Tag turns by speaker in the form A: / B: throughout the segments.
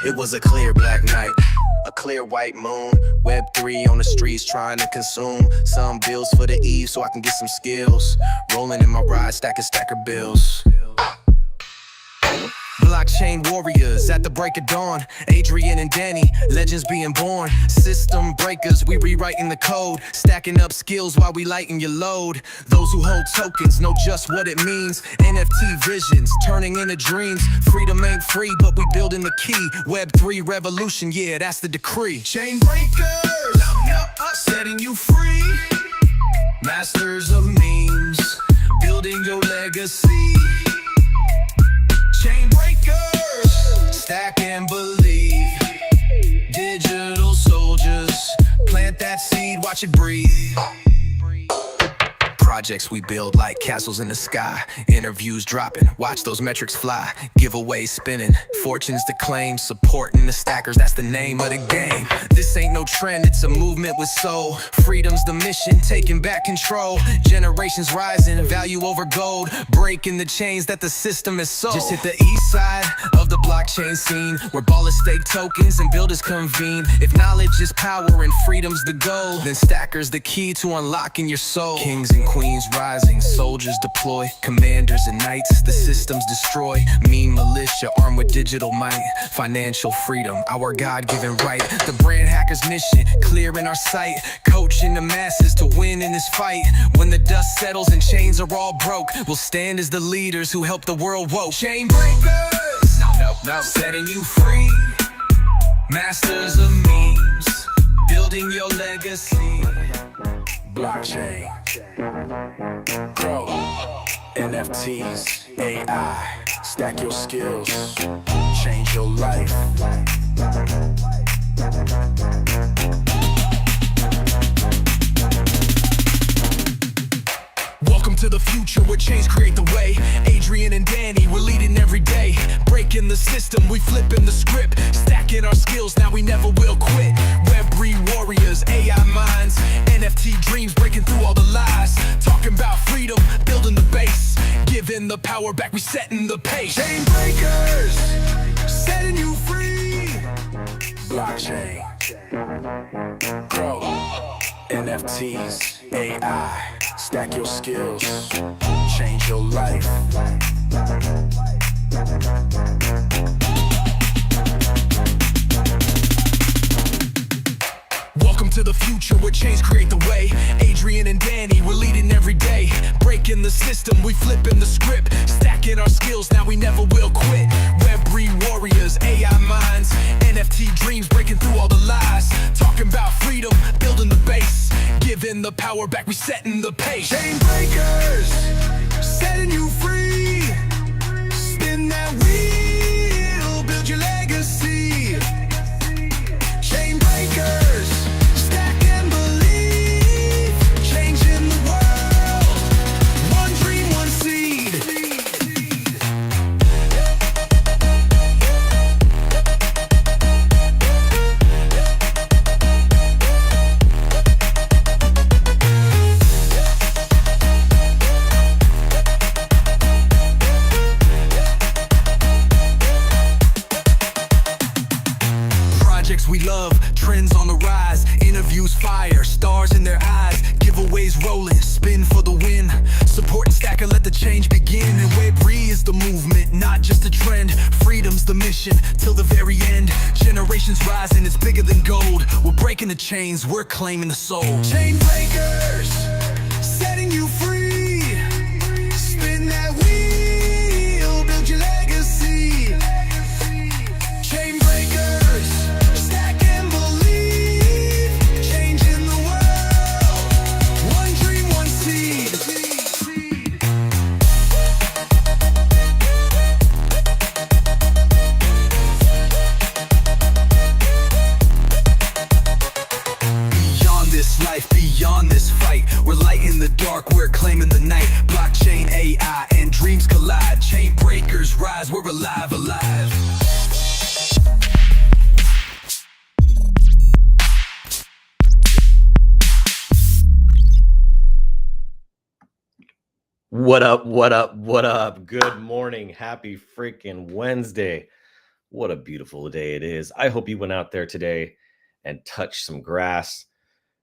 A: It was a clear black night, a clear white moon. Web3 on the streets trying to consume some bills for the eve so I can get some skills. Rolling in my ride, stacker bills. Blockchain warriors at the break of dawn. Adrian and Danny, legends being born. System breakers, we rewriting the code. Stacking up skills while we lighten your load. Those who hold tokens know just what it means. NFT visions, turning into dreams. Freedom ain't free, but we building the key. Web3 revolution, yeah, that's the decree. Chain breakers, setting you free. Masters of memes, building your legacy. Chain breakers, stack and believe. Digital soldiers, plant that seed, watch it breathe. Projects we build like castles in the sky. Interviews dropping, watch those metrics fly. Giveaways spinning, fortunes to claim. Supporting the stackers, that's the name of the game. This ain't no trend, it's a movement with soul. Freedom's the mission, taking back control. Generations rising, value over gold. Breaking the chains that the system has sold. Just hit the east side of the blockchain scene, where ballers stake tokens and builders convene. If knowledge is power and freedom's the goal, then stackers the key to unlocking your soul. Kings and queens rising, soldiers deploy. Commanders and knights, the systems destroy. Mean militia armed with digital might. Financial freedom, our God-given right. The brand hackers mission, clear in our sight. Coaching the masses to win in this fight. When the dust settles and chains are all broke, we'll stand as the leaders who help the world woke. Chain breakers, no, setting you free. Masters of memes, building your legacy. Blockchain, grow, NFTs, AI, stack your skills, change your life. Welcome to the future where change create the way. Adrian and Danny, we're leading every day. Breaking the system, we flipping the script. Stacking our skills, now we never will quit. Web3 warriors, AI minds, NFT dreams, breaking through all the lies. Talking about freedom, building the base. Giving the power back, we setting the pace. Chain breakers, setting you free. Blockchain, grow, NFTs, AI, stack your skills, change your life. Welcome to the future where change create the way. Adrian and Danny, we're leading every day. Breaking the system, we flipping the script. Stacking our skills, now we never will quit. Web3 warriors, AI minds, NFT dreams, breaking through all the lies. Talking about freedom, building the base. Giving the power back, we setting the pace. Chain breakers, setting you free. Spin that wheel, build your legacy. Chain breakers, stack and believe. Changing the world, one dream, one seed. We love, trends on the rise, interviews fire, stars in their eyes, giveaways rolling, spin for the win, support and stack and let the change begin. And Web3 is the movement, not just a trend, freedom's the mission, till the very end. Generations rising, it's bigger than gold, we're breaking the chains, we're claiming the soul. Chain breakers, setting you free, spin that wheel, build your legacy. Chain breakers, stack and believe, changing the world, one dream, one seed. Beyond this life, beyond this fight, we're lighting the dark, we're claiming the night. Blockchain, AI, and dreams collide. Chain breakers rise, we're alive, alive.
B: What up? What up? What up? Good morning. Happy freaking Wednesday. What a beautiful day it is. I hope you went out there today and touched some grass.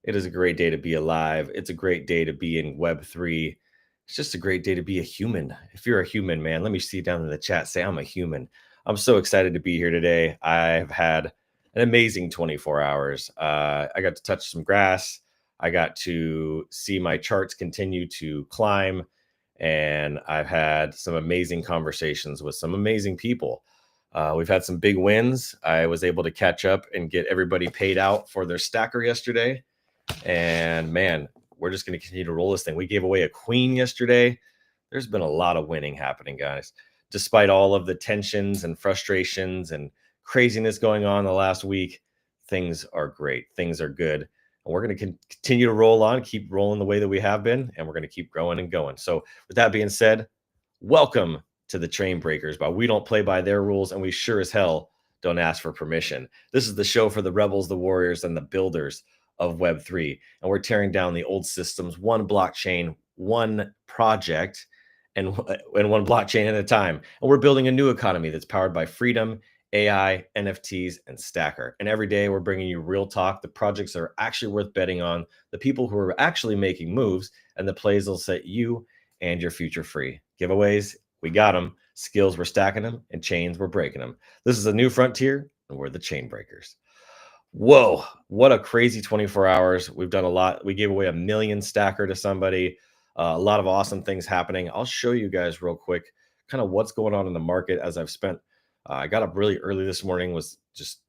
B: It is a great day to be alive. It's a great day to be in Web3. It's just a great day to be a human. If you're a human, man, let me see down in the chat. Say, I'm a human. I'm so excited to be here today. I've had an amazing 24 hours. I got to touch some grass. I got to see my charts continue to climb. And I've had some amazing conversations with some amazing people. We've had some big wins. I was able to catch up and get everybody paid out for their stacker yesterday. And man, we're just going to continue to roll this thing. We gave away a queen yesterday. There's been a lot of winning happening, guys. Despite all of the tensions and frustrations and craziness going on the last week, things are great. Things are good. And we're going to continue to roll on, keep rolling the way that we have been, and we're going to keep growing and going. So with that being said, welcome to the Train Breakers, but we don't play by their rules, and we sure as hell don't ask for permission. This is the show for the rebels, the warriors, and the builders of Web3. And we're tearing down the old systems, one blockchain, one project, and one blockchain at a time. And we're building a new economy that's powered by freedom, AI, NFTs, and Stacker. And every day we're bringing you real talk, the projects that are actually worth betting on, the people who are actually making moves, and the plays that'll set you and your future free. Giveaways, we got them. Skills, we're stacking them. And chains, we're breaking them. This is a new frontier, and we're the chain breakers. Whoa, what a crazy 24 hours. We've done a lot. We gave away 1 million stacker to somebody. A lot of awesome things happening. I'll show you guys real quick kind of what's going on in the market as I've spent. I got up really early this morning, was just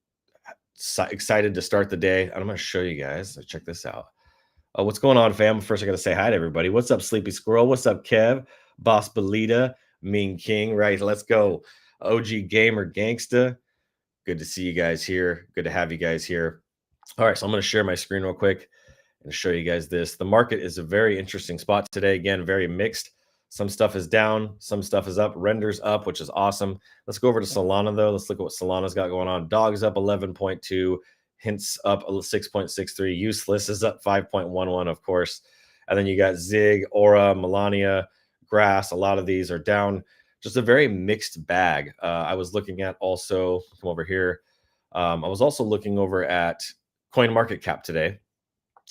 B: excited to start the day. And I'm going to show you guys. So check this out. What's going on, fam? First, I got to say hi to everybody. What's up, Sleepy Squirrel? What's up, Kev? Boss Belita, Mean King, right? Let's go. OG Gamer Gangsta. Good to see you guys here. Good to have you guys here. All right, so I'm going to share my screen real quick and show you guys this. The market is a very interesting spot today. Again, very mixed. Some stuff is down, some stuff is up. Render's up, which is awesome. Let's go over to Solana, though. Let's look at what Solana's got going on. Dog's up 11.2. Hints up 6.63. Useless is up 5.11, of course. And then you got Zig, Aura, Melania, Grass. A lot of these are down. Just a very mixed bag. I was looking at also, come over here. I was also looking over at CoinMarketCap today.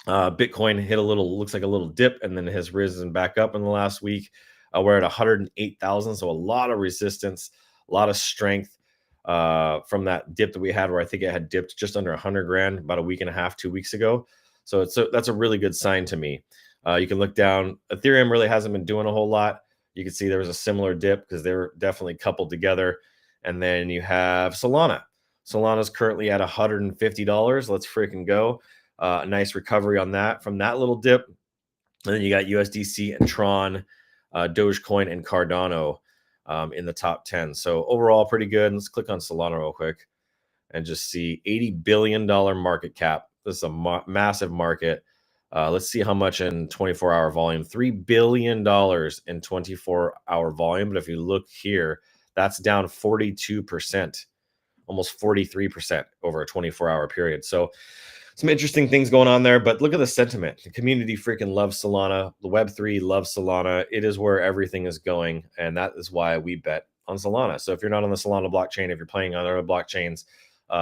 B: Bitcoin hit looks like a little dip, and then has risen back up in the last week. We're at 108,000, so a lot of resistance, a lot of strength from that dip that we had, where I think it had dipped just under 100 grand about a week and a half, 2 weeks ago. So that's a really good sign to me. You can look down. Ethereum really hasn't been doing a whole lot. You can see there was a similar dip because they were definitely coupled together. And then you have Solana. Solana's currently at $150. Let's freaking go. A nice recovery on that from that little dip. And then you got USDC and Tron, Dogecoin, and Cardano in the top 10. So overall, pretty good. Let's click on Solana real quick and just see $80 billion market cap. This is a massive market. Let's see how much in 24-hour volume. $3 billion in 24-hour volume. But if you look here, that's down 42%, almost 43% over a 24-hour period. So some interesting things going on there, but look at the sentiment. The community freaking loves Solana. The Web3 loves Solana. It is where everything is going, and that is why we bet on Solana. So if you're not on the Solana blockchain, if you're playing on other blockchains,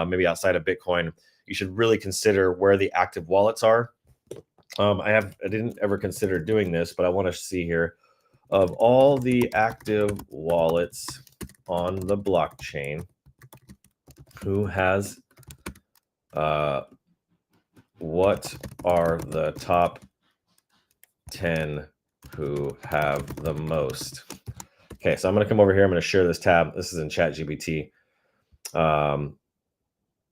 B: maybe outside of Bitcoin, you should really consider where the active wallets are. I didn't ever consider doing this, but I want to see here of all the active wallets on the blockchain, who has what are the top 10 who have the most? Okay, so I'm going to come over here. I'm going to share this tab. This is in ChatGPT.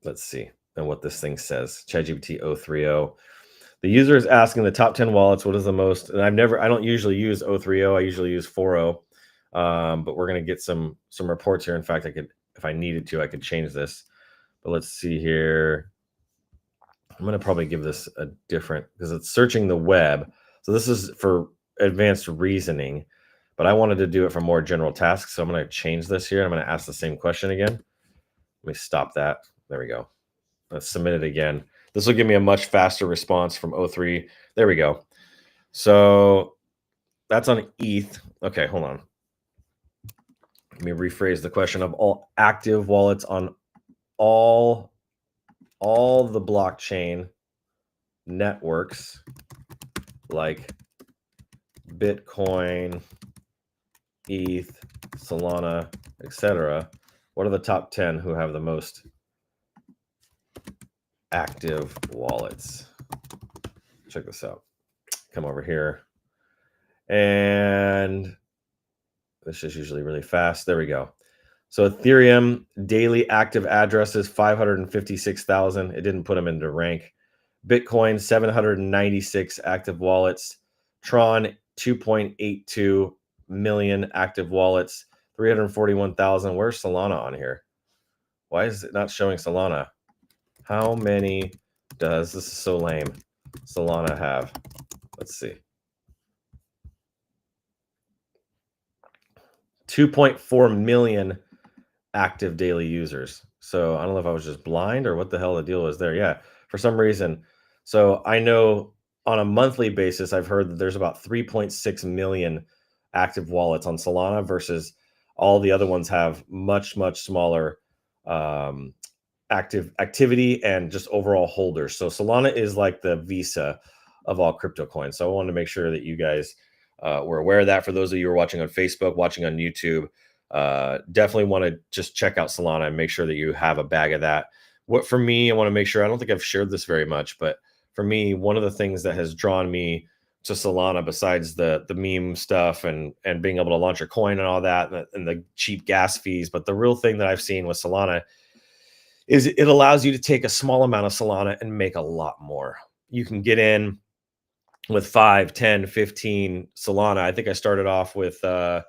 B: Let's see and what this thing says. ChatGPT 030. The user is asking the top 10 wallets, what is the most? And I don't usually use 030. I usually use 40. But we're going to get some reports here. In fact, if I needed to, I could change this. But let's see here. I'm going to probably give this a different, because it's searching the web. So this is for advanced reasoning, but I wanted to do it for more general tasks. So I'm going to change this here. I'm going to ask the same question again. Let me stop that. There we go. Let's submit it again. This will give me a much faster response from 03. There we go. So that's on ETH. Okay, hold on. Let me rephrase the question of all active wallets on all the blockchain networks like Bitcoin, ETH, Solana, etc. What are the top 10 who have the most active wallets? Check this out. Come over here. And this is usually really fast. There we go. So Ethereum daily active addresses 556,000. It didn't put them into rank. Bitcoin 796 active wallets. Tron 2.82 million active wallets. 341,000. Where's Solana on here? Why is it not showing Solana? How many does, this is so lame, Solana have? Let's see. 2.4 million active daily users. So I don't know if I was just blind or what the hell the deal was there. Yeah, for some reason. So I know on a monthly basis, I've heard that there's about 3.6 million active wallets on Solana versus all the other ones have much, much smaller activity and just overall holders. So Solana is like the Visa of all crypto coins. So I wanted to make sure that you guys were aware of that. For those of you who are watching on Facebook, watching on YouTube, definitely want to just check out Solana and make sure that you have a bag of that. What for me, I want to make sure, I don't think I've shared this very much, but for me, one of the things that has drawn me to Solana, besides the meme stuff and being able to launch your coin and all that, and the cheap gas fees, but the real thing that I've seen with Solana is it allows you to take a small amount of Solana and make a lot more. You can get in with 5, 10, 15 Solana. I think I started off with I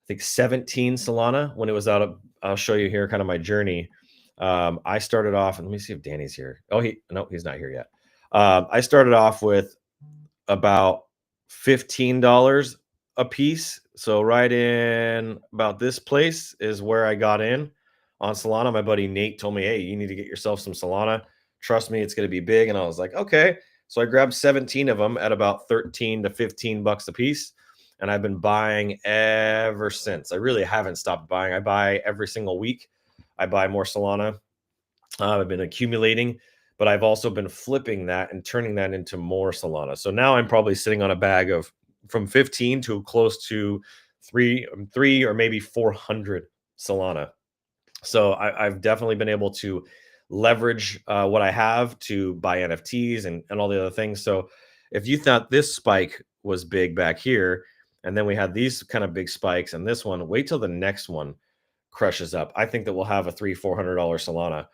B: think 17 Solana when it was out of, I'll show you here kind of my journey. I started off, and let me see if Danny's here. Oh, no, he's not here yet. I started off with about $15 a piece. So right in about this place is where I got in on Solana. My buddy Nate told me, hey, you need to get yourself some Solana. Trust me, it's going to be big. And I was like, okay. So I grabbed 17 of them at about 13 to 15 bucks a piece. And I've been buying ever since. I really haven't stopped buying. I buy every single week. I buy more Solana. I've been accumulating, but I've also been flipping that and turning that into more Solana. So now I'm probably sitting on a bag of from 15 to close to three or maybe 400 Solana. So I've definitely been able to leverage what I have to buy NFTs and all the other things. So if you thought this spike was big back here, and then we had these kind of big spikes and this one, wait till the next one crushes up. I think that we'll have a $300-400 Solana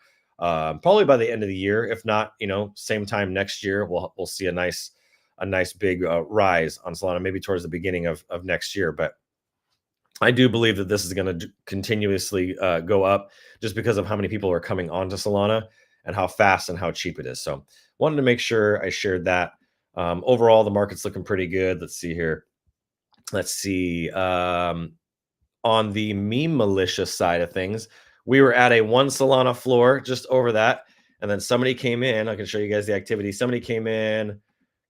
B: probably by the end of the year. If not, same time next year, we'll see a nice big rise on Solana, maybe towards the beginning of next year. But I do believe that this is going to continuously go up just because of how many people are coming onto Solana and how fast and how cheap it is. So wanted to make sure I shared that. Overall, the market's looking pretty good. Let's see here. Let's see. On the meme militia side of things, we were at a 1 Solana floor just over that. And then somebody came in. I can show you guys the activity. Somebody came in,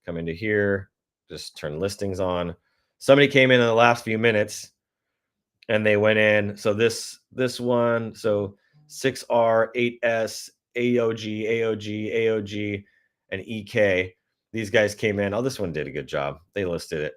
B: come into here, just turn listings on. Somebody came in the last few minutes and they went in. So this one, so 6R, 8S, AOG, and EK. These guys came in. Oh, this one did a good job. They listed it.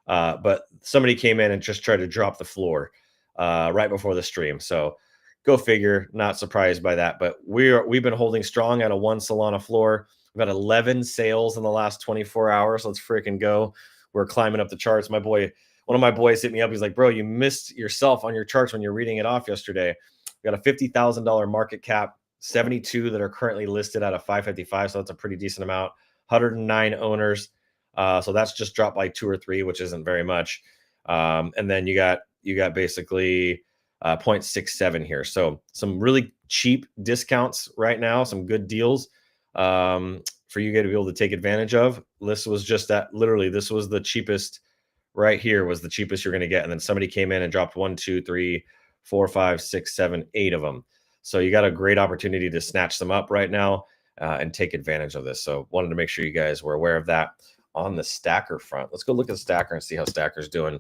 B: But somebody came in and just tried to drop the floor right before the stream. So go figure, not surprised by that. But we've been holding strong at a 1 Solana floor. We've got 11 sales in the last 24 hours. Let's freaking go. We're climbing up the charts. One of my boys hit me up. He's like, bro, you missed yourself on your charts when you're reading it off yesterday. We got a $50,000 market cap, 72 that are currently listed out of 555. So that's a pretty decent amount. 109 owners. So that's just dropped by 2 or 3, which isn't very much. And then you got basically 0.67 here. So some really cheap discounts right now, some good deals for you guys to be able to take advantage of. This was just that, literally, this was the cheapest right here, was the cheapest you're going to get. And then somebody came in and dropped 1, 2, 3, 4, 5, 6, 7, 8 of them. So you got a great opportunity to snatch them up right now and take advantage of this. So wanted to make sure you guys were aware of that. On the stacker front, let's go look at the stacker and see how stacker's doing.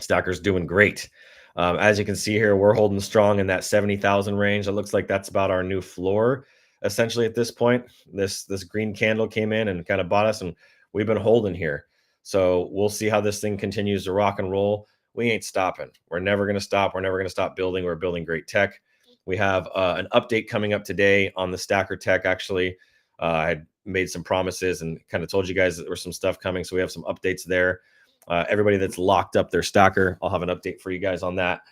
B: Stacker's doing great. As you can see here, we're holding strong in that 70,000 range. It looks like that's about our new floor, essentially at this point. This green candle came in and kind of bought us, and we've been holding here. So we'll see how this thing continues to rock and roll. We ain't stopping. We're never going to stop. We're never going to stop building. We're building great tech. We have an update coming up today on the Stacker tech. Actually, I had made some promises and kind of told you guys that there was some stuff coming. So we have some updates there. Everybody that's locked up their stacker, I'll have an update for you guys on that.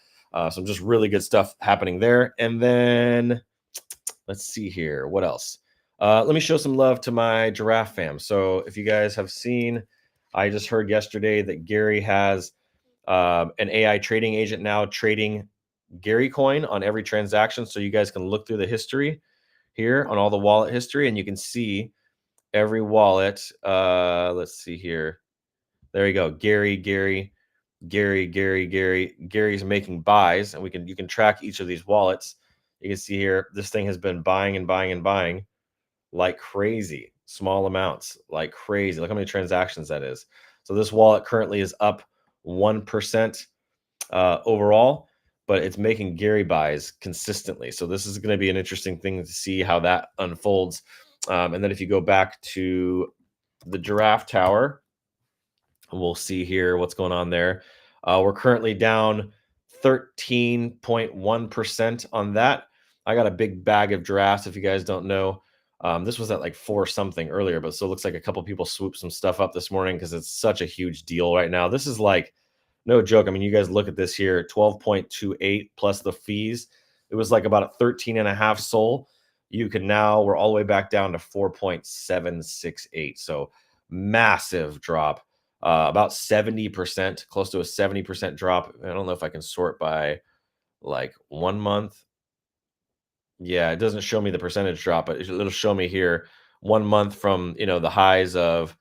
B: Some just really good stuff happening there. And then let's see here. What else? Let me show some love to my giraffe fam. So if you guys have seen, I just heard yesterday that Gary has an AI trading agent now trading Gary coin on every transaction. So you guys can look through the history here on all the wallet history, and you can see every wallet. Let's see here. There you go. Gary's making buys, and you can track each of these wallets. You can see here, this thing has been buying and buying and buying like crazy, small amounts, like crazy. Look how many transactions that is. So this wallet currently is up 1% overall, but it's making Gary buys consistently. So this is going to be an interesting thing to see how that unfolds. And then if you go back to the Giraffe Tower, we'll see here what's going on there. We're currently down 13.1% on that. I got a big bag of giraffes, if you guys don't know. This was at like 4 something earlier, but so it looks like a couple people swooped some stuff up this morning because it's such a huge deal right now. This is like no joke. I mean, you guys look at this here, 12.28 plus the fees. It was like about a 13.5 SOL. You can now, we're all the way back down to 4.768. So massive drop. About 70%, close to a 70% drop. I don't know if I can sort by like 1 month. Yeah, it doesn't show me the percentage drop, but it'll show me here 1 month from, the highs of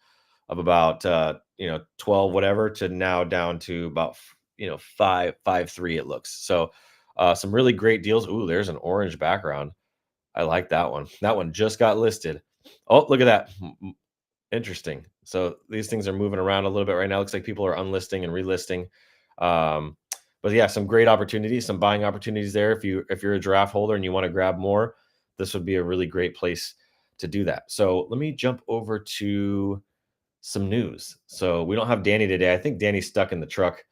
B: about 12 whatever to now down to about 5.3 it looks. So some really great deals. Ooh, there's an orange background. I like that one. That one just got listed. Oh, look at that. Interesting. So these things are moving around a little bit right now. Looks like people are unlisting and relisting. But yeah, some great opportunities, some buying opportunities there. If you're a giraffe holder and you want to grab more, this would be a really great place to do that. So let me jump over to some news. So we don't have Danny today. I think Danny's stuck in the truck,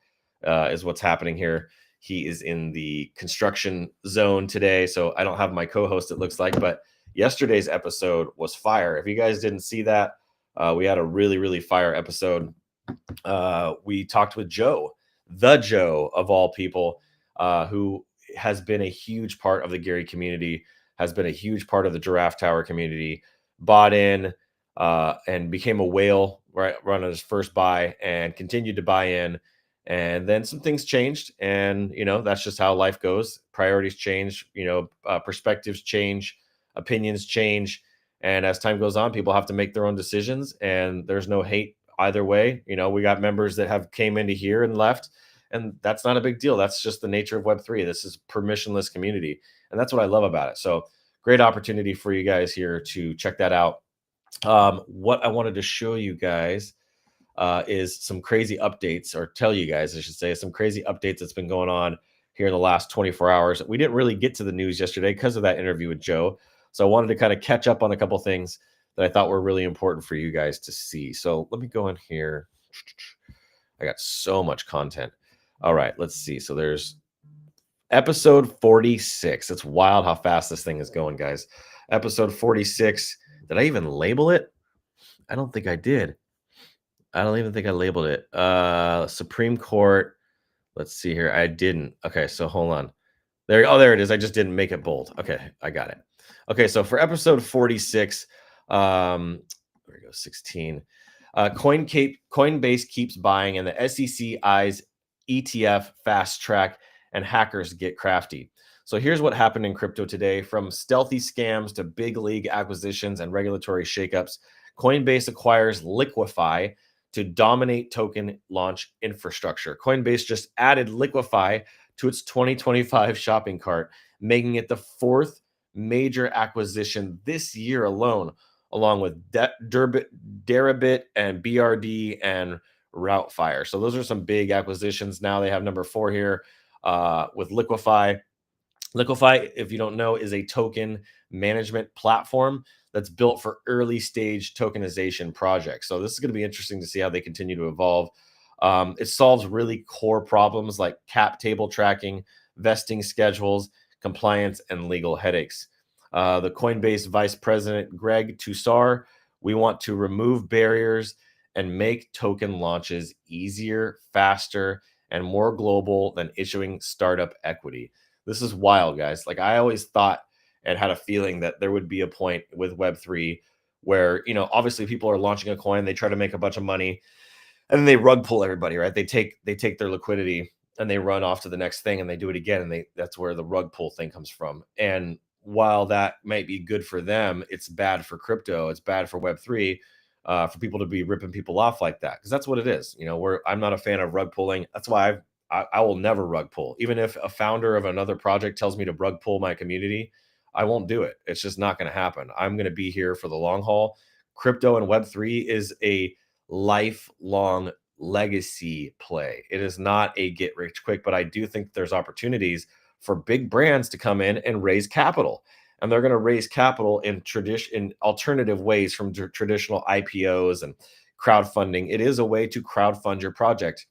B: is what's happening here. He is in the construction zone today. So I don't have my co-host, it looks like, but yesterday's episode was fire. If you guys didn't see that, we had a really, really fire episode. We talked with Joe, the Joe of all people, who has been a huge part of the Gary community, has been a huge part of the Giraffe Tower community, bought in and became a whale right on his first buy and continued to buy in. And then some things changed. And, that's just how life goes. Priorities change, perspectives change, opinions change. And as time goes on, people have to make their own decisions, and there's no hate either way. We got members that have came into here and left, and that's not a big deal. That's just the nature of Web3. This is permissionless community, and that's what I love about it. So great opportunity for you guys here to check that out. What I wanted to show you guys is some crazy updates, or tell you guys, I should say, some crazy updates that's been going on here in the last 24 hours. We didn't really get to the news yesterday because of that interview with Joe. So I wanted to kind of catch up on a couple things that I thought were really important for you guys to see. So let me go in here. I got so much content. All right, let's see. So there's episode 46. It's wild how fast this thing is going, guys. Episode 46. Did I even label it? I don't think I did. I don't even think I labeled it. Supreme Court. Let's see here. I didn't. Okay, so hold on. There it is. I just didn't make it bold. Okay, I got it. Okay, so for episode 46, there we go, 16. Coinbase keeps buying, and the SEC eyes ETF fast track, and hackers get crafty. So here's what happened in crypto today. From stealthy scams to big league acquisitions and regulatory shakeups, Coinbase acquires Liquify to dominate token launch infrastructure. Coinbase just added Liquify to its 2025 shopping cart, making it the fourth major acquisition this year alone, along with Deribit and BRD and Routefire. So those are some big acquisitions. Now they have number 4 here. with Liquify. Liquify, if you don't know, is a token management platform that's built for early stage tokenization projects. So this is going to be interesting to see how they continue to evolve. It solves really core problems like cap table tracking, vesting schedules, compliance, and legal headaches. The Coinbase Vice President Greg Tussar, we want to remove barriers and make token launches easier, faster, and more global than issuing startup equity. This is wild, guys. Like, I always thought and had a feeling that there would be a point with Web3 where, obviously people are launching a coin, they try to make a bunch of money, and then they rug pull everybody, right? They take their liquidity and they run off to the next thing and they do it again. And that's where the rug pull thing comes from. And while that might be good for them, it's bad for crypto. It's bad for Web3, for people to be ripping people off like that. Cause that's what it is. I'm not a fan of rug pulling. That's why I will never rug pull. Even if a founder of another project tells me to rug pull my community, I won't do it. It's just not going to happen. I'm going to be here for the long haul. Crypto and Web3 is a lifelong legacy play. It is not a get rich quick, but I do think there's opportunities for big brands to come in and raise capital. And they're going to raise capital in alternative ways from traditional IPOs and crowdfunding. It is a way to crowdfund your project.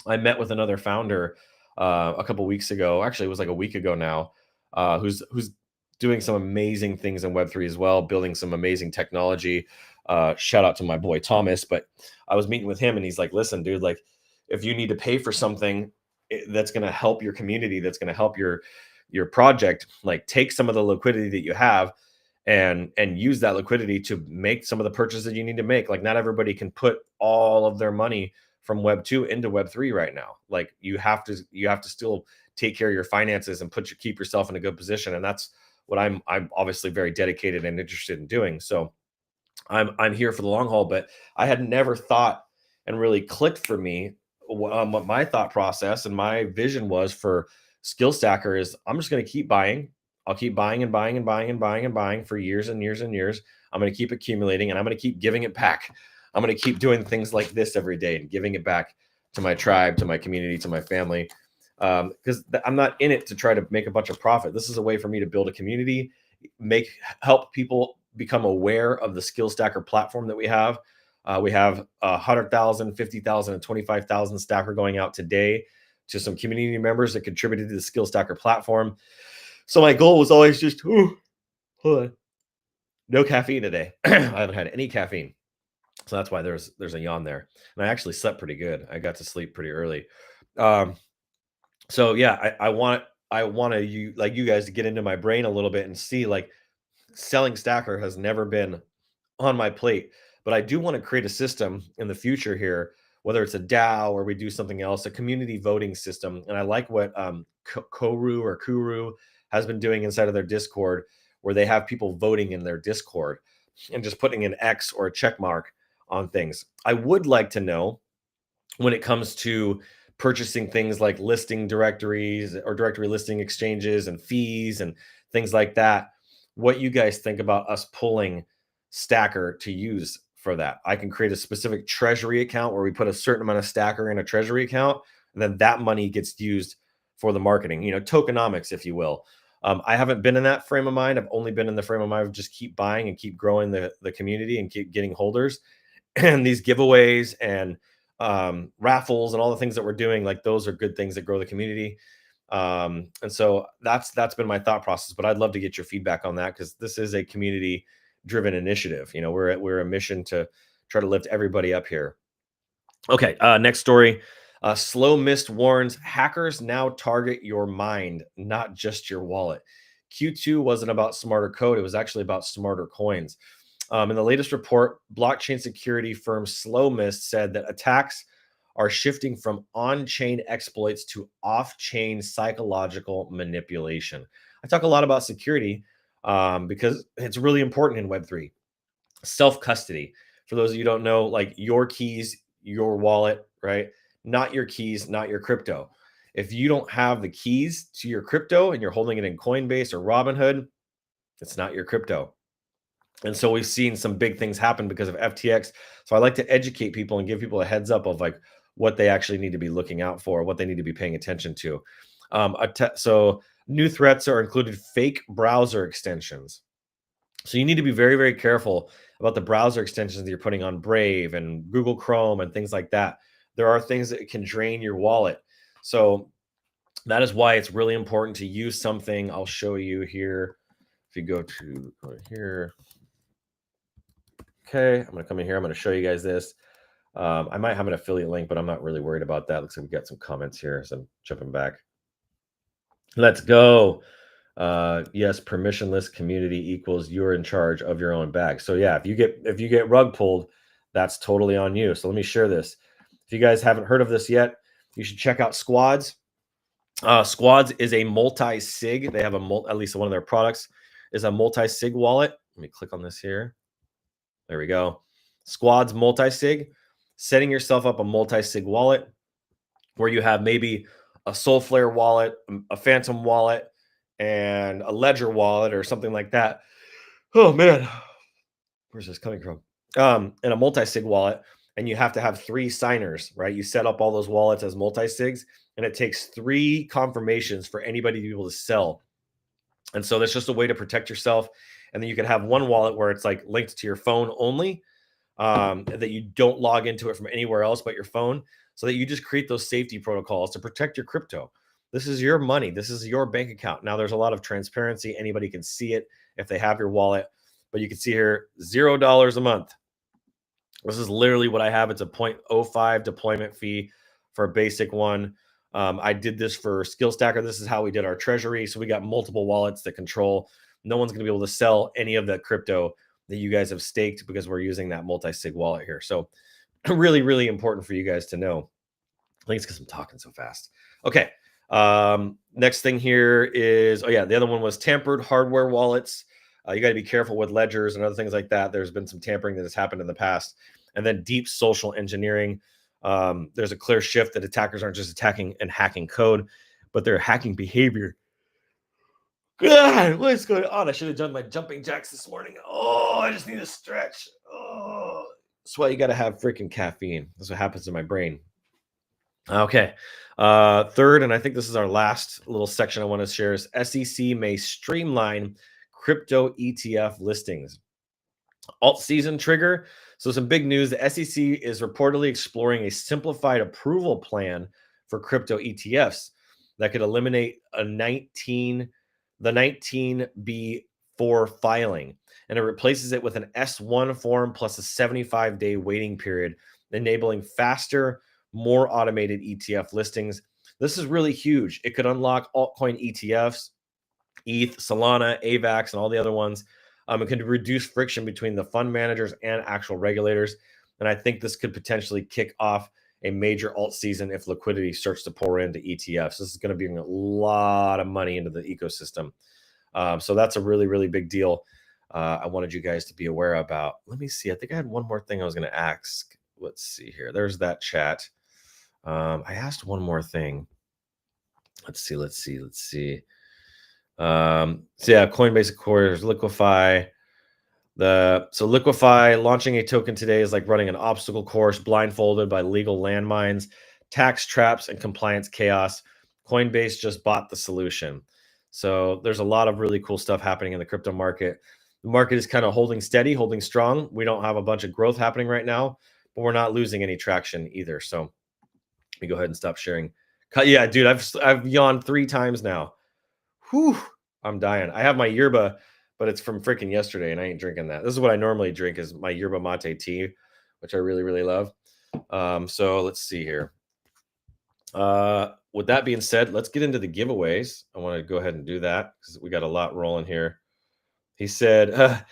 B: I met with another founder a couple weeks ago. Actually, it was like a week ago now, who's doing some amazing things in Web3 as well, building some amazing technology. Shout out to my boy Thomas. But I was meeting with him and he's like, listen, dude, like, if you need to pay for something that's going to help your community, that's going to help your project, like, take some of the liquidity that you have and use that liquidity to make some of the purchases that you need to make. Like, not everybody can put all of their money from Web 2 into Web 3 right now. Like, you have to still take care of your finances and keep yourself in a good position. And that's what I'm obviously very dedicated and interested in doing. So I'm here for the long haul, but I had never thought and really clicked for me what my thought process and my vision was for Skill Stacker is I'm just going to keep buying. I'll keep buying and buying and buying and buying and buying for years and years and years. I'm going to keep accumulating and I'm going to keep giving it back. I'm going to keep doing things like this every day and giving it back to my tribe, to my community, to my family. Because I'm not in it to try to make a bunch of profit. This is a way for me to build a community, help people become aware of the Skill Stacker platform that we have. We have 100,000, 50,000, and 25,000 Stacker going out today to some community members that contributed to the Skill Stacker platform. So my goal was always just, hold on, no caffeine today. I haven't had any caffeine. So that's why there's a yawn there. And I actually slept pretty good. I got to sleep pretty early. So yeah, I want you guys to get into my brain a little bit and see, like, selling Stacker has never been on my plate, but I do want to create a system in the future here, whether it's a DAO or we do something else, a community voting system. And I like what Kuru has been doing inside of their Discord, where they have people voting in their Discord and just putting an X or a check mark on things. I would like to know, when it comes to purchasing things like listing directories or directory listing exchanges and fees and things like that, what you guys think about us pulling Stacker to use for that. I can create a specific treasury account where we put a certain amount of Stacker in a treasury account, and then that money gets used for the marketing, tokenomics, if you will. I haven't been in that frame of mind. I've only been in the frame of mind of just keep buying and keep growing the community and keep getting holders. And these giveaways and raffles and all the things that we're doing, like, those are good things that grow the community. And so that's been my thought process, but I'd love to get your feedback on that, because this is a community driven initiative. We're a mission to try to lift everybody up here. Okay. Next story. Slow Mist warns hackers now target your mind, not just your wallet. Q2 wasn't about smarter code. It was actually about smarter coins. In the latest report, blockchain security firm Slow Mist said that attacks are shifting from on-chain exploits to off-chain psychological manipulation. I talk a lot about security because it's really important in Web3. Self-custody. For those of you who don't know, like, your keys, your wallet, right? Not your keys, not your crypto. If you don't have the keys to your crypto and you're holding it in Coinbase or Robinhood, it's not your crypto. And so we've seen some big things happen because of FTX. So I like to educate people and give people a heads up of, like, what they actually need to be looking out for, what they need to be paying attention to. So new threats are included fake browser extensions. So you need to be very, very careful about the browser extensions that you're putting on Brave and Google Chrome and things like that. There are things that can drain your wallet. So that is why it's really important to use something. I'll show you here. If you go to here, okay, I'm going to come in here. I'm going to show you guys this. I might have an affiliate link, but I'm not really worried about that. Looks like we've got some comments here, so I'm jumping back. Let's go. Yes, permissionless community equals you're in charge of your own bag. So yeah, if you get rug pulled, that's totally on you. So let me share this. If you guys haven't heard of this yet, you should check out Squads. Squads is a multi-sig. They have at least one of their products is a multi-sig wallet. Let me click on this here. There we go. Squads multi-sig. Setting yourself up a multi-sig wallet where you have maybe a Soulflare wallet, a Phantom wallet, and a Ledger wallet or something like that. Oh man, where's this coming from? And a multi-sig wallet, and you have to have 3 signers, right? You set up all those wallets as multi-sigs, and it takes 3 confirmations for anybody to be able to sell. And so that's just a way to protect yourself. And then you can have one wallet where it's like linked to your phone only, that you don't log into it from anywhere else but your phone, so that you just create those safety protocols to protect your crypto. This is your money. This is your bank account. Now, there's a lot of transparency. Anybody can see it if they have your wallet, but you can see here, $0 a month. This is literally what I have. It's a 0.05 deployment fee for a basic one. I did this for Skill Stacker. This is how we did our treasury. So we got multiple wallets that control. No one's going to be able to sell any of that crypto that you guys have staked because we're using that multi-sig wallet here. So really, really important for you guys to know. Thanks because I'm talking so fast. Okay. Next thing here is, the other one was tampered hardware wallets. You got to be careful with ledgers and other things like that. There's been some tampering that has happened in the past. And then deep social engineering. There's a clear shift that attackers aren't just attacking and hacking code, but they're hacking behavior. God, what is going on? I should have done my jumping jacks this morning. Oh, I just need to stretch. Oh, that's why you got to have freaking caffeine. That's what happens to my brain. Okay. Third, and I think this is our last little section I want to share, is SEC may streamline crypto ETF listings. Alt season trigger. So some big news. The SEC is reportedly exploring a simplified approval plan for crypto ETFs that could eliminate the 19B4 filing, and it replaces it with an S1 form plus a 75-day waiting period, enabling faster, more automated ETF listings. This is really huge. It could unlock altcoin ETFs, ETH, Solana, AVAX, and all the other ones. It can reduce friction between the fund managers and actual regulators. And I think this could potentially kick off a major alt season if liquidity starts to pour into ETFs. This is going to bring a lot of money into the ecosystem. So that's a really, really big deal. I wanted you guys to be aware about. Let me see. I think I had one more thing I was going to ask. Let's see here. There's that chat. I asked one more thing. Let's see. Coinbase, of course, Liquify. Liquify launching a token today is like running an obstacle course blindfolded by legal landmines, tax traps, and compliance chaos. Coinbase just bought the solution. So there's a lot of really cool stuff happening in the crypto market. The market is kind of holding steady, holding strong. We don't have a bunch of growth happening right now, but we're not losing any traction either. So let me go ahead and stop sharing. Yeah, dude, I've yawned 3 times now. Whew, I'm dying. I have my yerba, but it's from freaking yesterday, and I ain't drinking that. This is what I normally drink, is my yerba mate tea, which I really, really love. So let's see here. With that being said, let's get into the giveaways. I want to go ahead and do that because we got a lot rolling here. He said,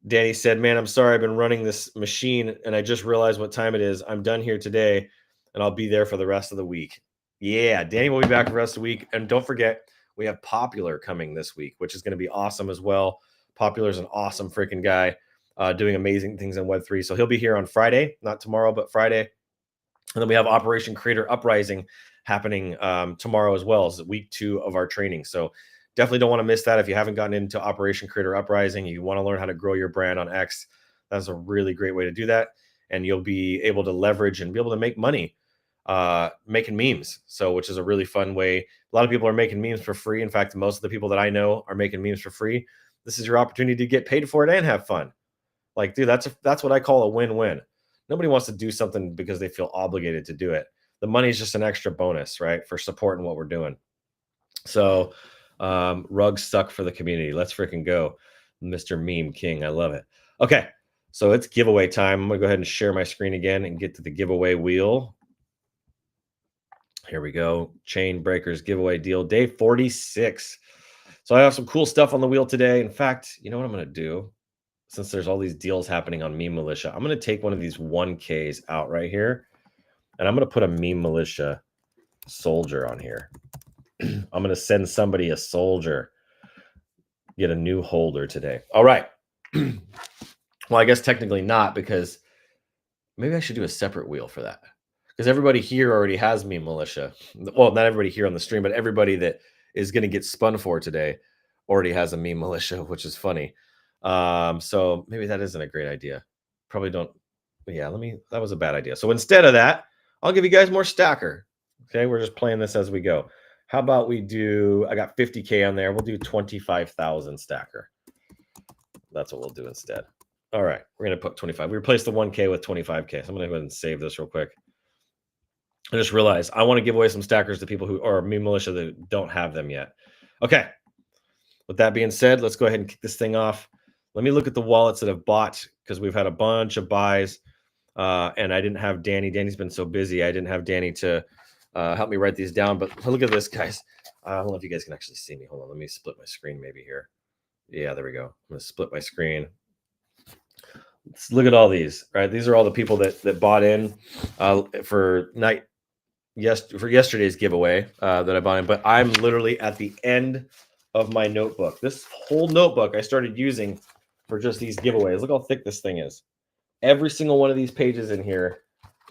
B: Danny said, man, I'm sorry. I've been running this machine, and I just realized what time it is. I'm done here today, and I'll be there for the rest of the week. Yeah, Danny will be back for the rest of the week. And don't forget, we have Popular coming this week, which is going to be awesome as well. Popular is an awesome freaking guy, doing amazing things in Web3. So he'll be here on Friday, not tomorrow, but Friday. And then we have Operation Creator Uprising happening tomorrow as well, as week 2 of our training. So definitely don't want to miss that. If you haven't gotten into Operation Creator Uprising, you want to learn how to grow your brand on X, that's a really great way to do that. And you'll be able to leverage and be able to make money making memes. So, which is a really fun way. A lot of people are making memes for free. In fact, most of the people that I know are making memes for free. This is your opportunity to get paid for it and have fun. Like, dude, that's what I call a win-win. Nobody wants to do something because they feel obligated to do it. The money is just an extra bonus, right, for supporting what we're doing. So, rug stuck for the community. Let's freaking go, Mr. Meme King. I love it. Okay, so it's giveaway time. I'm gonna go ahead and share my screen again and get to the giveaway wheel. Here we go. Chain Breakers giveaway deal, day 46. So I have some cool stuff on the wheel today. In fact, you know what I'm gonna do? Since there's all these deals happening on Meme Militia, I'm going to take one of these 1Ks out right here, and I'm going to put a Meme Militia soldier on here. I'm going to send somebody a soldier, get a new holder today. All right. Well, I guess technically not, because maybe I should do a separate wheel for that, because everybody here already has Meme Militia. Well, not everybody here on the stream, but everybody that is going to get spun for today already has a Meme Militia, which is funny. So maybe that isn't a great idea. Probably don't. Yeah, that was a bad idea. So instead of that, I'll give you guys more stacker. Okay, we're just playing this as we go. How about we do, I got 50K on there. We'll do 25,000 stacker. That's what we'll do instead. All right, we're going to put 25. We replaced the 1K with 25K. So I'm going to go ahead and save this real quick. I just realized I want to give away some stackers to people who are Meme Militia that don't have them yet. Okay. With that being said, let's go ahead and kick this thing off. Let me look at the wallets that have bought, because we've had a bunch of buys, and I didn't have Danny. Danny's been so busy. I didn't have Danny to help me write these down. But look at this, guys. I don't know if you guys can actually see me. Hold on. Let me split my screen maybe here. Yeah, there we go. I'm going to split my screen. Let's look at all these, right? These are all the people that bought in for yesterday's giveaway that I bought in. But I'm literally at the end of my notebook. This whole notebook I started using for just these giveaways. Look how thick this thing is. Every single one of these pages in here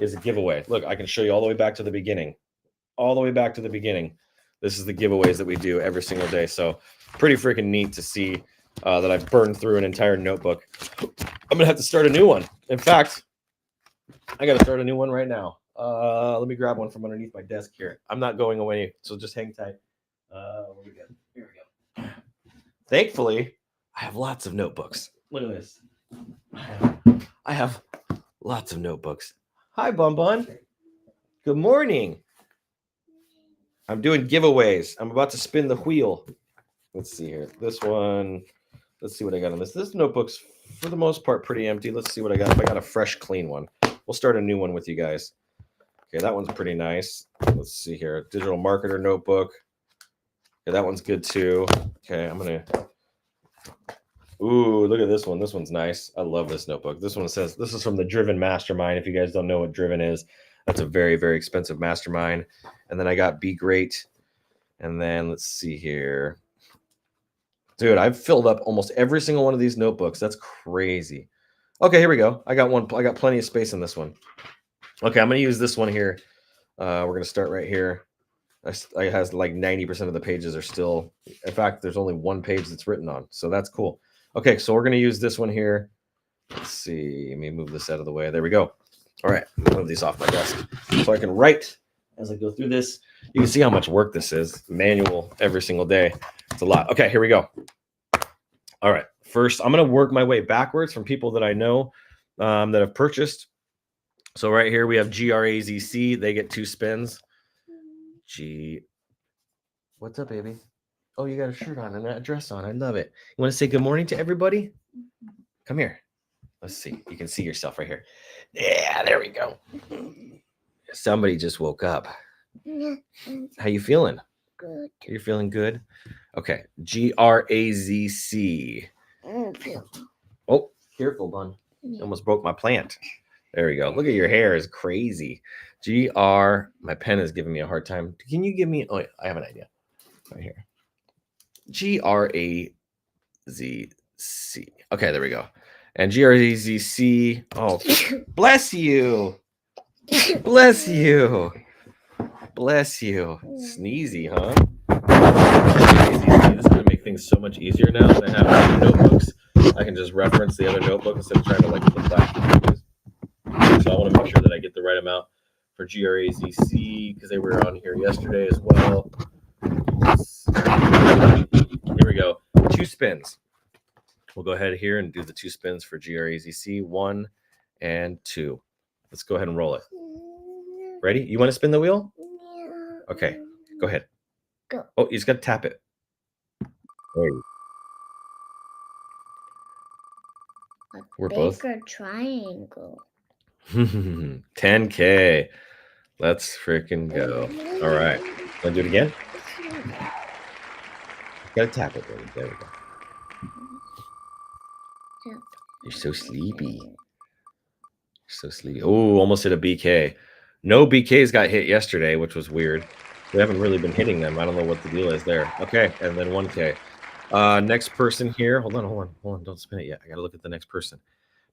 B: is a giveaway. Look, I can show you all the way back to the beginning. All the way back to the beginning. This is the giveaways that we do every single day. So pretty freaking neat to see that I've burned through an entire notebook. I'm gonna have to start a new one. In fact, I gotta start a new one right now. Let me grab one from underneath my desk here. I'm not going away, so just hang tight. What we got? Here we go. Thankfully, I have lots of notebooks. Look at this. I have lots of notebooks. Hi, Bun Bun. Good morning. I'm doing giveaways. I'm about to spin the wheel. Let's see here. This one. Let's see what I got on this. This notebook's, for the most part, pretty empty. Let's see what I got. If I got a fresh, clean one. We'll start a new one with you guys. Okay, that one's pretty nice. Let's see here. Digital marketer notebook. Okay, that one's good too. Okay, I'm gonna. Ooh, look at this one. This one's nice. I love this notebook. This one says, this is from the Driven Mastermind. If you guys don't know what Driven is, that's a very, very expensive mastermind. And then I got Be Great. And then let's see here. Dude, I've filled up almost every single one of these notebooks. That's crazy. Okay, here we go. I got one. I got plenty of space in this one. Okay, I'm going to use this one here. We're going to start right here. It has like 90% of the pages are still. In fact, there's only one page that's written on. So that's cool. Okay, so we're going to use this one here. Let's see. Let me move this out of the way. There we go. All right, move these off my desk so I can write as I go through this. You can see how much work this is. Manual every single day. It's a lot. Okay, here we go. All right. First, I'm going to work my way backwards from people that I know that have purchased. So right here we have GRAZC. They get 2 spins. What's up, baby? Oh, you got a shirt on and a dress on. I love it. You want to say good morning to everybody? Come here. Let's see. You can see yourself right here. Yeah, there we go. Somebody just woke up. How you feeling?
C: Good.
B: You're feeling good? Okay. GRAZC. Oh, careful, Bun. Almost broke my plant. There we go. Look at your hair. It's crazy. My pen is giving me a hard time. Can you give me, I have an idea. Right here. GRAZC. Okay, there we go. And GRAZC. Oh, bless you. Bless you. Bless you. Sneezy, huh? This is going to make things so much easier now that I have other notebooks. I can just reference the other notebook instead of trying to like flip back. So I want to make sure that I get the right amount for for GRAZC because they were on here yesterday as well. Here we go. 2 spins. We'll go ahead here and do the 2 spins for GRAZC, 1 and 2. Let's go ahead and roll it. Ready? You want to spin the wheel? Okay, go ahead.
C: Go.
B: Oh, you just got to tap it. There you We're both-
C: bigger triangle.
B: 10K. Let's freaking go. All right. Want to do it again? Gotta tap it, baby. There we go. You're so sleepy. So sleepy. Oh, almost hit a BK. No BKs got hit yesterday, which was weird. We haven't really been hitting them. I don't know what the deal is there. Okay, and then 1K. Next person here. Hold on. Don't spin it yet. I gotta look at the next person.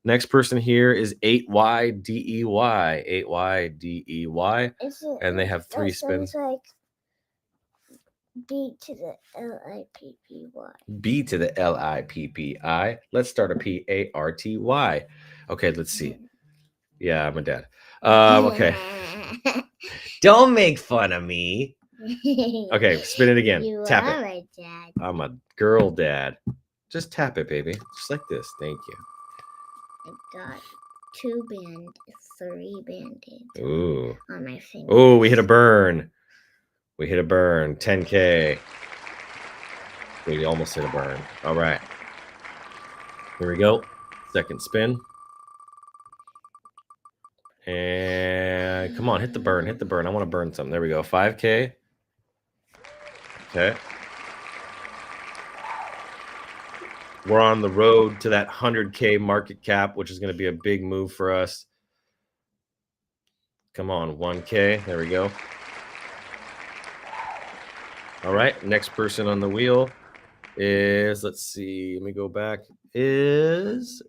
B: Next person here is 8YDEY. 8YDEY. And they have 3 spins.
C: Like B to the LIPPY.
B: B to the LIPPI. Let's start a PARTY. Okay, let's see. Yeah, I'm a dad. Okay. Don't make fun of me. Okay, spin it again.
C: You
B: Tap
C: are
B: it.
C: a dad.
B: I'm a girl dad. Just tap it, baby. Just like this. Thank you.
C: I got 3 band-aids
B: Ooh.
C: on my finger.
B: Oh, we hit a burn. 10K. We almost hit a burn. All right. Here we go. Second spin. And come on, hit the burn. I want to burn something. There we go. 5K. Okay. We're on the road to that 100K market cap, which is going to be a big move for us. Come on, 1K. There we go. All right, next person on the wheel is, let's see, let me go back, is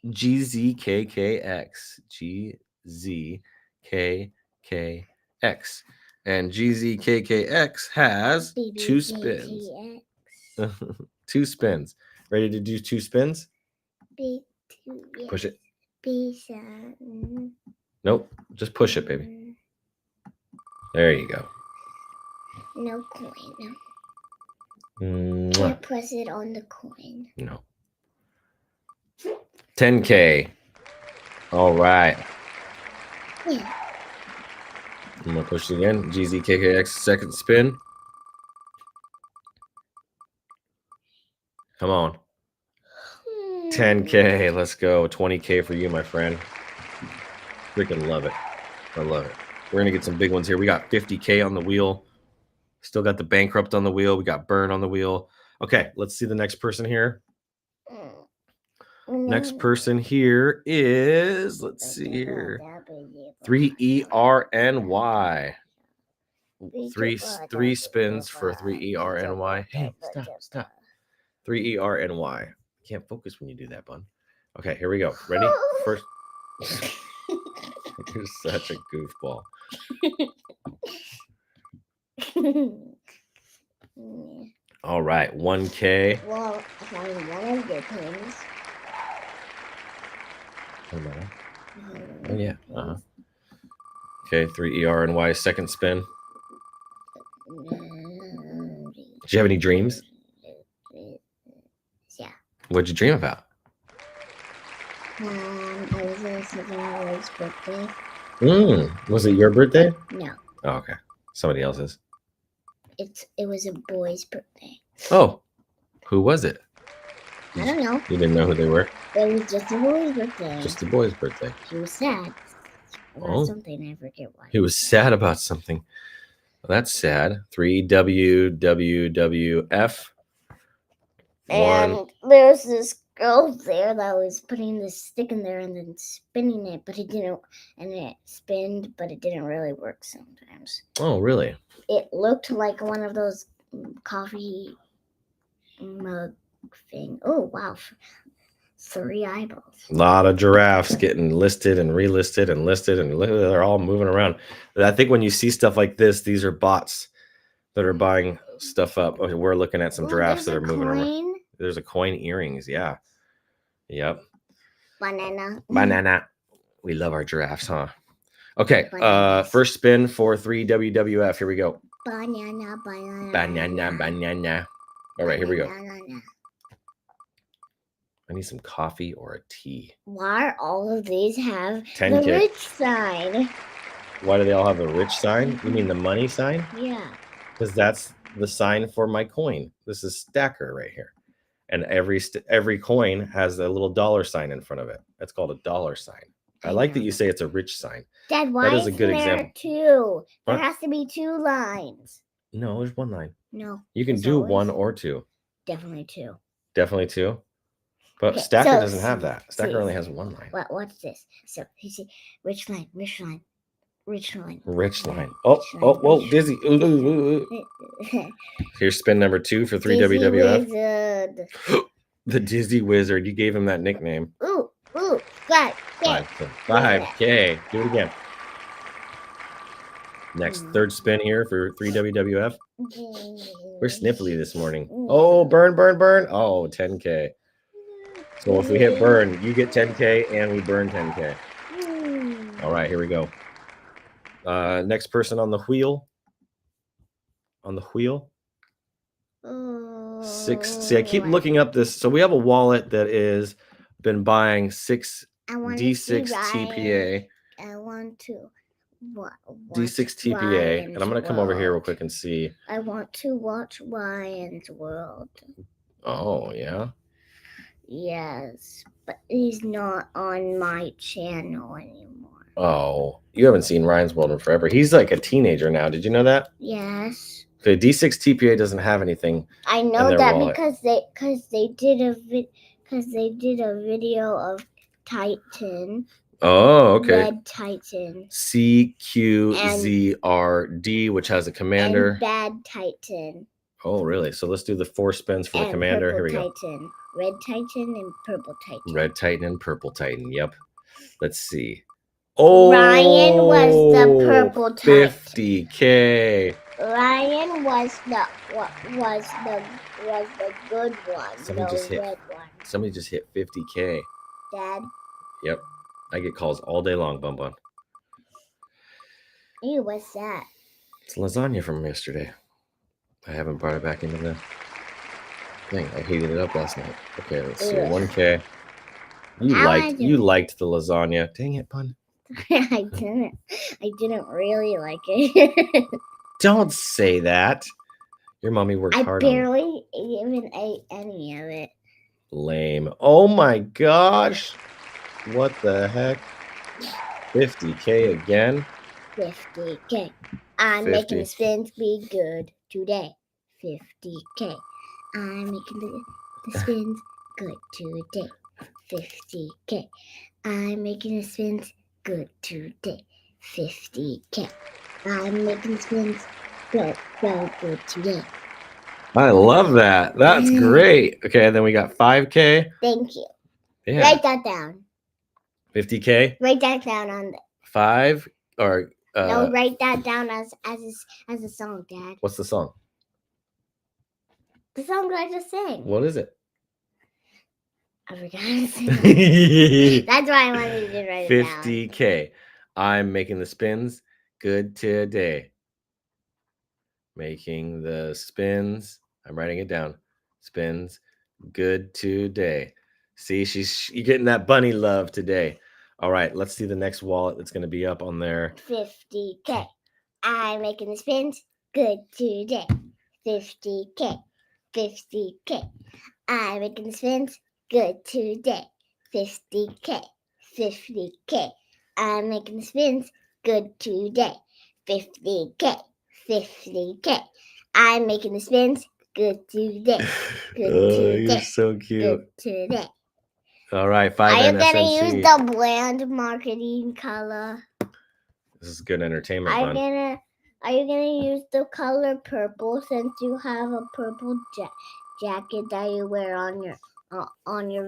B: GZKKX. GZKKX. And GZKKX has 2 spins. 2 spins. Ready to do 2 spins? Push it. Nope, just push it, baby. There you go.
C: No coin.
B: Mwah.
C: Can't press it on the coin.
B: No. 10K. All right.
C: Yeah.
B: I'm gonna push it again. GZKKX second spin. Come on. 10K. Let's go. 20K for you, my friend. Freaking love it. I love it. We're gonna get some big ones here. We got 50K on the wheel. Still got the bankrupt on the wheel. We got burn on the wheel. Okay, let's see the next person here. Next person here is, let's see here, 3ERNY. 3 spins for 3ERNY. Hey, stop. 3ERNY. Can't focus when you do that, bun. Okay, here we go. Ready? First. You're such a goofball. All right, 1K.
C: Well, I found one of your pins.
B: Oh, yeah. Okay, 3ERNY, second spin. Did you have any dreams?
C: Yeah.
B: What'd you dream about?
C: I was in someone's birthday.
B: Was it your birthday?
C: No,
B: Oh, okay. Somebody else's.
C: it was a boy's birthday.
B: Oh, who was it?
C: I don't know.
B: You didn't know who they were?
C: It was just a boy's birthday.
B: Just the boy's birthday.
C: He was sad about
B: Oh.
C: something. I forget why.
B: He was sad about something. Well, that's sad. 3WWWF.
C: And there's this girl there that was putting the stick in there and then spinning it, but it didn't. And it spinned, but it didn't really work sometimes.
B: Oh, really?
C: It looked like one of those coffee mug thing. Oh wow, 3 eyeballs.
B: A lot of giraffes getting listed and relisted and listed, and they're all moving around. I think when you see stuff like this, these are bots that are buying stuff up. Okay, we're looking at some giraffes that are moving around. There's a coin earrings. Yeah. Yep.
C: Banana.
B: Banana. We love our giraffes, huh? Okay.
C: Bananas.
B: First spin for 3 WWF. Here we go.
C: Banana, banana.
B: Banana. All right, here we go.
C: Banana.
B: I need some coffee or a tea.
C: Why all of these have
B: 10K.
C: the rich sign?
B: Why do they all have the rich sign? You mean the money sign?
C: Yeah.
B: Because that's the sign for my coin. This is stacker right here. And every coin has a little dollar sign in front of it. That's called a dollar sign. I like that you say it's a rich sign.
C: Dad, why
B: is a good
C: there
B: example.
C: two? There
B: What?
C: has to be 2 lines.
B: No, there's one line.
C: No.
B: You can
C: there's
B: do
C: always-
B: 1 or 2.
C: Definitely 2.
B: Definitely 2. But
C: Okay,
B: stacker
C: so
B: doesn't have that. Stacker
C: see.
B: only has 1 line.
C: What's this? So you see, rich line, rich line, rich line.
B: Rich line. Oh, whoa, Dizzy. Ooh. Here's spin number 2 for 3
C: Dizzy
B: WWF.
C: Wizard.
B: The Dizzy Wizard. You gave him that nickname.
C: Ooh, got it.
B: 5K. Do it again. Next, third spin here for 3 WWF. We're sniffly this morning. Oh, burn. Oh, 10K. So if we hit burn, you get 10K and we burn 10K. All right, here we go. Next person on the wheel. 6. See, I keep looking up this. So we have a wallet that is been buying 6 D6 TPA.
C: I want to watch
B: D6 TPA. And I'm going to come over here real
C: World.
B: quick and see.
C: I want to watch Ryan's World.
B: Oh, yeah.
C: Yes, but he's not on my channel anymore.
B: Oh, you haven't seen Ryan's World in forever. He's like a teenager now. Did you know that?
C: Yes.
B: The D6 TPA doesn't have anything.
C: I know
B: their
C: that
B: wallet.
C: because they did a video of Titan.
B: Oh, okay.
C: Red Titan.
B: CQZRD, which has a commander.
C: And Bad Titan.
B: Oh, really? So let's do the 4 spins for the
C: And
B: commander. Here
C: Purple
B: we go.
C: Titan. Red Titan and Purple Titan.
B: Red Titan and Purple Titan. Yep. Let's see. Oh,
C: Ryan was the Purple Titan.
B: 50K.
C: Ryan was the good one.
B: Somebody
C: the
B: just hit-
C: red one.
B: Somebody just hit 50K.
C: Dad.
B: Yep. I get calls all day long, Bun Bun.
C: Ew, what's that?
B: It's lasagna from yesterday. I haven't brought it back into the thing. I heated it up last night. Okay, let's see.
C: Ew.
B: 1K. You liked the lasagna. Dang it, Bun.
C: I didn't really like it.
B: Don't say that. Your mommy worked
C: I
B: hard on it.
C: barely even ate any of it.
B: Lame. Oh my gosh. What the heck? 50K again?
C: 50K. I'm
B: 50.
C: making the spins be good today. 50K. I'm making the spins good today. 50K. I'm making the spins good today. 50K. I'm making the spins good today.
B: I love that. That's great. Okay, and then we got 5K.
C: Thank you.
B: Yeah.
C: Write that down.
B: 50K.
C: Write that down on the
B: 5 or
C: no, write that down as a song, Dad.
B: what's the song?
C: The song I just sang.
B: What is it?
C: I forgot to sing it.
B: 50K.
C: That's why I wanted you to write it down.
B: I'm making the spins good today. Making the spins. I'm writing it down. Spins good today. See, you're getting that bunny love today. All right, let's see the next wallet that's going to be up on there.
C: 50K. I'm making the spins good today. 50K. 50K. I'm making the spins good today. 50K. 50K. I'm making the spins good today. 50K. 50K. I'm making the spins good today. Good today.
B: You're so cute.
C: Good today.
B: All right,
C: Are
B: 5
C: you gonna
B: NSNC.
C: use the bland marketing color?
B: This is good entertainment,
C: Are
B: Bun.
C: you gonna use the color purple since you have a purple jacket that you wear on your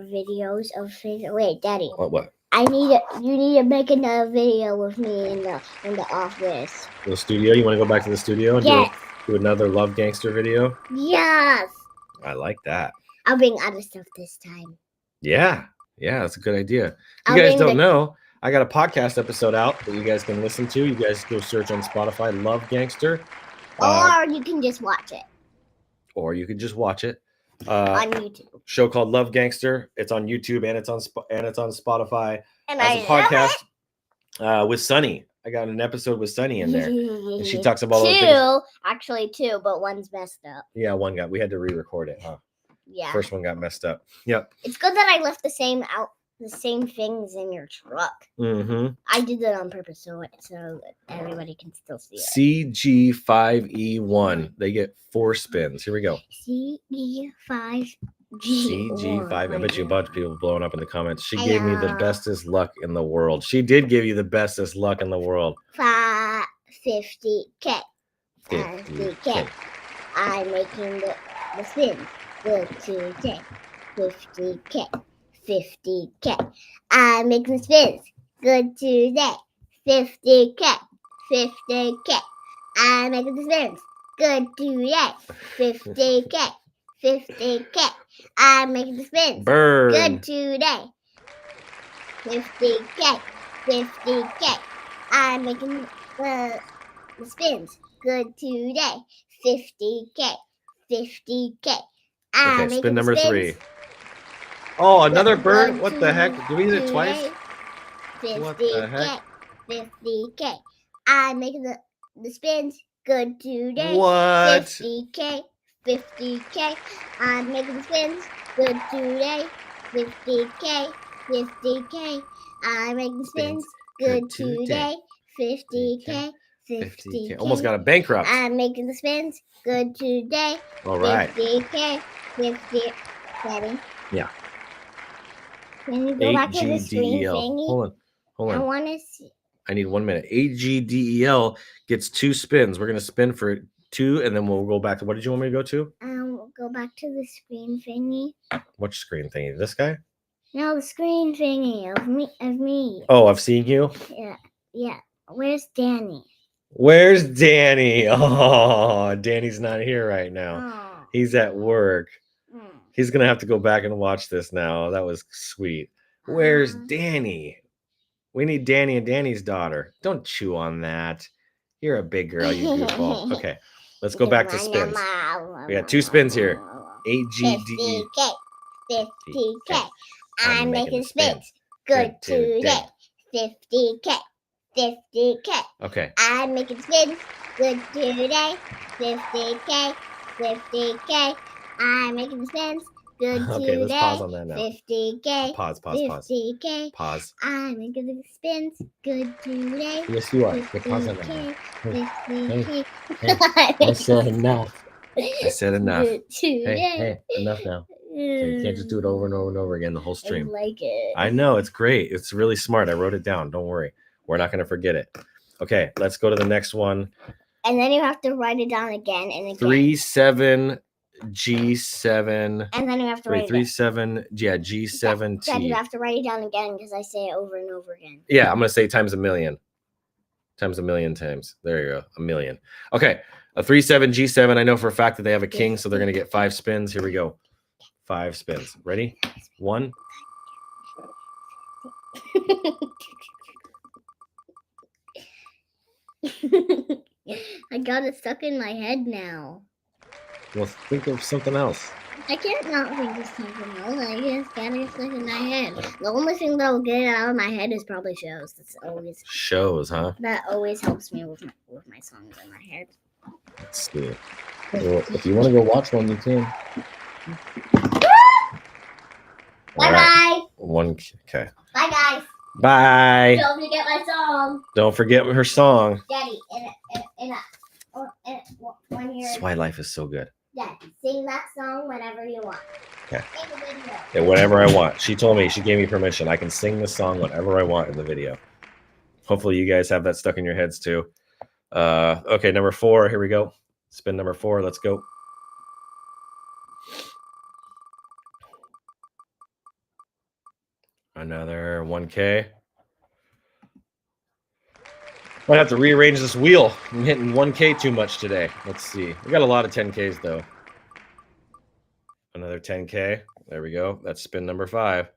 C: videos of Facebook? Wait, Daddy.
B: What?
C: You need to make another video with me in the office.
B: The studio? You want to go back to the studio and
C: Yes.
B: do another Love Gangster video?
C: Yes.
B: I like that.
C: I'll bring other stuff this time.
B: Yeah, that's a good idea. You
C: I'll
B: guys
C: bring
B: don't know, I got a podcast episode out that you guys can listen to. You guys go search on Spotify, Love Gangster.
C: Or you can just watch it
B: Or you can just watch it.
C: on YouTube.
B: Show called Love Gangster. It's on YouTube and it's on Spotify
C: And
B: as
C: I
B: a podcast with Sunny. I got an episode with Sunny in there. And she talks about all the things.
C: Actually two, but one's messed up.
B: Yeah, we had to re-record it, huh?
C: Yeah.
B: First one got messed up. Yep.
C: It's good that I left the same things in your truck.
B: Mm-hmm.
C: I did that on purpose so everybody can still see it.
B: CG5E1. They get 4 spins. Here we go.
C: CG5.
B: CG5. I bet you a bunch of people blowing up in the comments. She gave me the bestest luck in the world. She did give you the bestest luck in the world.
C: 50K.
B: 50K.
C: I'm making the spins. Good today. 50K. 50K. I'm making the spins. Good today. 50K. 50K. I'm making the spins. Good today. 50K. 50K. I'm making the spins.
B: Burn.
C: Good today. 50K. 50K. I'm making the spins. Good today. 50K. 50K.
B: Okay, spin number 3. Oh, another bird? What the heck? Did we hit it twice?
C: 50K.
B: What the heck?
C: 50K. I'm making the spins. Good today.
B: What?
C: 50K. 50K. I'm making the spins. Good today. 50K. 50K. I'm making the spins. Good today. 50K. 50K.
B: Almost got a bankrupt.
C: I'm making the spins. Good today.
B: All right.
C: 50K. 50. Ready?
B: Yeah.
C: Can you go back to the screen
B: AGDEL.
C: thingy?
B: Hold
C: I
B: on.
C: want to see.
B: I need 1 minute. AGDEL gets 2 spins. We're going to spin for 2, and then we'll go back to, what did you want me to go to?
C: Go back to the screen thingy.
B: Which screen thingy? This guy?
C: No, the screen thingy of me.
B: Oh, I've seen you?
C: Yeah. Where's Danny?
B: Where's Danny? Oh, Danny's not here right now.
C: Oh.
B: He's at work.
C: Mm.
B: He's going to have to go back and watch this now. That was sweet. Where's
C: Uh-huh.
B: Danny? We need Danny and Danny's daughter. Don't chew on that. You're a big girl, you goofball. Okay, let's go back to spins. We got 2 spins here. AGDE.
C: 50K. 50K. I'm making spins. Good today. 50K. 50K.
B: Okay.
C: I'm making spins. Good today. 50K. 50K. I'm making spins. Good
B: Okay,
C: today.
B: let's pause on that now.
C: 50K.
B: Pause.
C: 50K.
B: Pause.
C: I'm making the spins. Good today.
B: Yes, you are. Okay, pause on that now.
C: 50K.
B: I said enough. I said enough.
C: Good today.
B: Hey, enough now. Okay, you can't just do it over and over and over again the whole stream.
C: I like it.
B: I know, it's great. It's really smart. I wrote it down. Don't worry. We're not going to forget it. Okay, let's go to the next one.
C: And then you have to write it down again and again.
B: 37G7.
C: And then you have to write it down.
B: 37, yeah,
C: Then
B: G7T.
C: you have to write it down again because I say it over and over again.
B: Yeah, I'm going to say times a million. Times a million times. There you go. A million. Okay, a 37G7. I know for a fact that they have a king, so they're going to get 5 spins. Here we go. 5 spins. Ready? 1.
C: I got it stuck in my head now.
B: Well, think of something else.
C: I can't not think of something else. I just got it stuck in my head. The only thing that will get it out of my head is probably shows.
B: Shows, huh?
C: That always helps me with my songs in my head.
B: Let's see. Well, if you want to go watch one, you can.
C: Bye bye.
B: Okay.
C: Bye guys.
B: Bye.
C: Don't forget my song.
B: Don't forget her song.
C: Daddy, when you're
B: That's why life is so good.
C: Daddy, sing that song whenever you want.
B: Okay.
C: Make a video.
B: Yeah, whenever I want. She told me, she gave me permission. I can sing the song whenever I want in the video. Hopefully you guys have that stuck in your heads too. Okay, number 4. Here we go. Spin number 4. Let's go. Another 1K. Might have to rearrange this wheel. I'm hitting 1K too much today. Let's see. We got a lot of 10Ks though. Another 10K. There we go. That's spin number 5.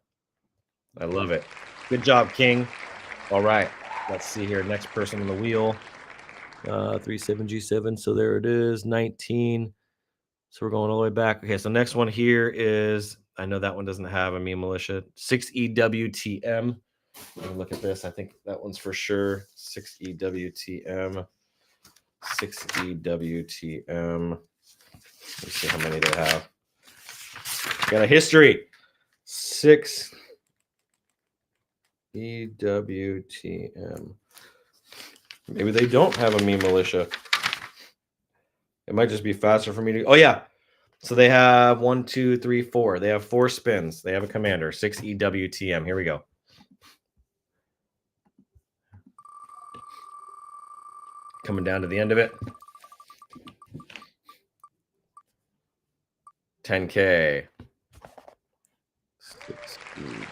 B: I love it. Good job, King. All right. Let's see here. Next person on the wheel. 37G7. So there it is. 19. So we're going all the way back. Okay. So next one here is, I know that one doesn't have a meme militia. 6EWTM. Let me look at this. I think that one's for sure. 6EWTM. 6EWTM. Let's see how many they have. Got a history. 6EWTM. Maybe they don't have a meme militia. It might just be faster for me to. Oh, yeah. So they have 1, 2, 3, 4. They have 4 spins. They have a commander. 6EWTM. Here we go. Coming down to the end of it. 10K.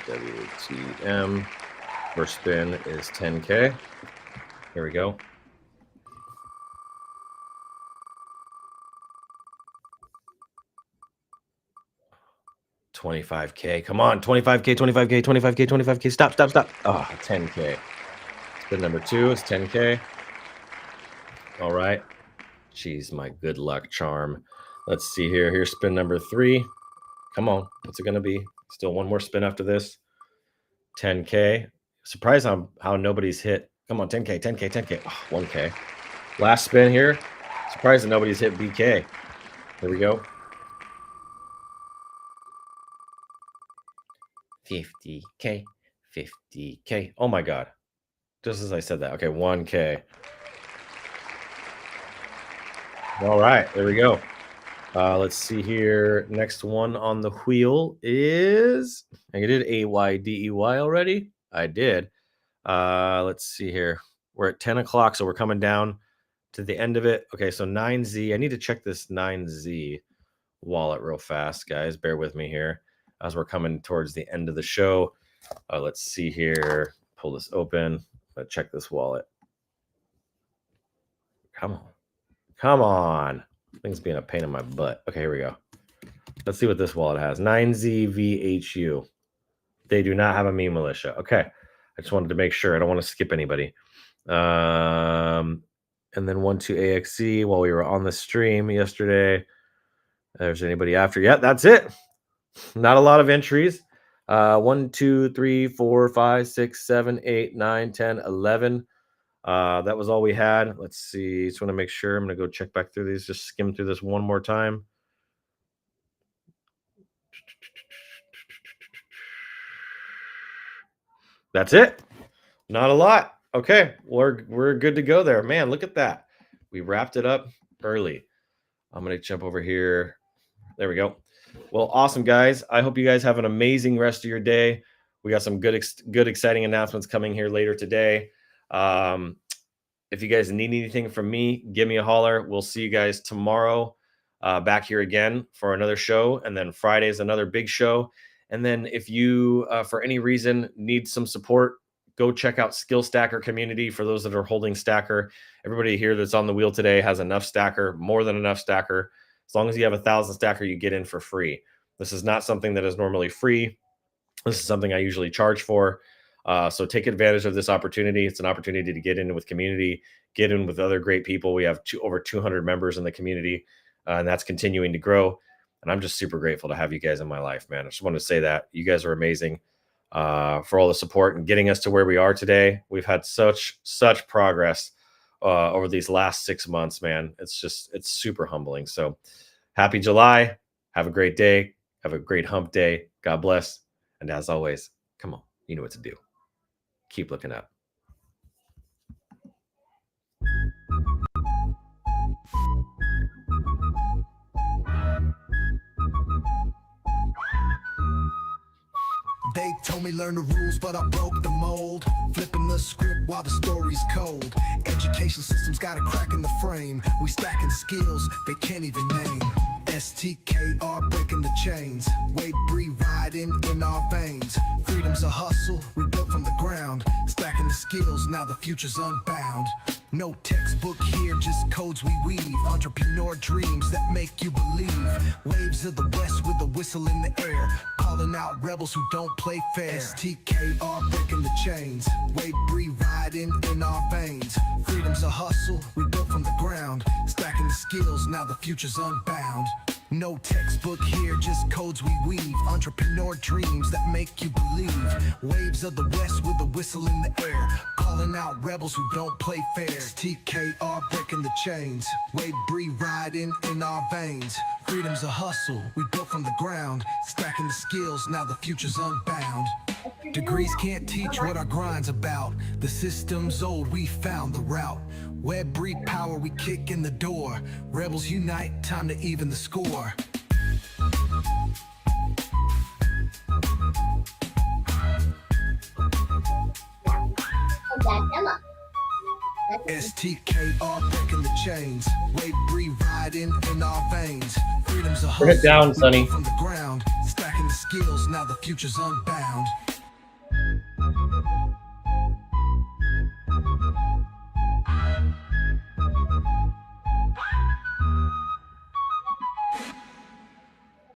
B: 6EWTM. First spin is 10K. Here we go. $25K. Come on. $25K, $25K, $25K, $25K. Stop, stop, stop. Oh, $10K. Spin number 2 is $10K. All right. Jeez, my good luck charm. Let's see here. Here's spin number 3. Come on. What's it going to be? Still one more spin after this. 10K. Surprised how nobody's hit. Come on, 10K, 10K, 10K. Oh, 1K. Last spin here. Surprised that nobody's hit BK. Here we go. 50K, 50K. Oh my God. Just as I said that. Okay, 1K. All right, there we go. Let's see here. Next one on the wheel is, I did AYDEY already. I did. Let's see here. We're at 10 o'clock, so we're coming down to the end of it. Okay, so 9Z. I need to check this 9Z wallet real fast, guys. Bear with me here as we're coming towards the end of the show. Let's see here. Pull this open. Let's check this wallet. Come on. Come on. Things being a pain in my butt. Okay, here we go. Let's see what this wallet has. 9ZVHU. They do not have a meme militia. Okay. I just wanted to make sure. I don't want to skip anybody. And then 12AXZ while we were on the stream yesterday. There's anybody after? Yeah, that's it. Not a lot of entries. 1, 2, 3, 4, 5, 6, 7, 8, 9, 10, 11. That was all we had. Let's see. Just want to make sure. I'm going to go check back through these. Just skim through this one more time. That's it. Not a lot. Okay. We're good to go there. Man, look at that. We wrapped it up early. I'm going to jump over here. There we go. Well, awesome, guys. I hope you guys have an amazing rest of your day. We got some good, exciting announcements coming here later today. If you guys need anything from me, give me a holler. We'll see you guys tomorrow back here again for another show. And then Friday is another big show. And then if you, for any reason, need some support, go check out Skill Stacker Community for those that are holding Stacker. Everybody here that's on the wheel today has enough Stacker, more than enough Stacker. As long as you have 1,000 Stacker, you get in for free. This is not something that is normally free. This is something I usually charge for. So take advantage of this opportunity. It's an opportunity to get in with community, get in with other great people. We have over 200 members in the community, and that's continuing to grow. And I'm just super grateful to have you guys in my life, man. I just want to say that you guys are amazing for all the support and getting us to where we are today. We've had such progress over these last 6 months, man. It's super humbling. So happy July. Have a great day. Have a great hump day. God bless. And as always, come on, you know what to do. Keep looking up.
A: They told me learn the rules, but I broke the mold. Flipping the script while the story's cold. Education system's got a crack in the frame. We stacking skills they can't even name. STKR breaking the chains. Weight breathe riding in our veins. Freedom's a hustle we built from the ground. Stacking the skills, now the future's unbound. No textbook here, just codes we weave. Entrepreneur dreams that make you believe. Waves of the west with a whistle in the air. Calling out out rebels who don't play fair. STKR breaking the chains, Wave 3 riding in our veins. Freedom's a hustle we built from the ground, stacking the skills, now the future's unbound. No textbook here, just codes we weave. Entrepreneur dreams that make you believe. Waves of the West with a whistle in the air, calling out rebels who don't play fair. STKR breaking the chains, Wave 3 riding in our veins. Freedom's a hustle we built from the ground, stacking the skills, now the future's unbound. Degrees can't teach what our grind's about. The system's old, we found the route. Web breed power, we kick in the door. Rebels unite, time to even the score. STKR breaking the chains, Wave 3 riding in our veins. Freedom's a hustle
B: Bring it down, Sonny.
A: from the ground, stacking the skills, now the future's unbound.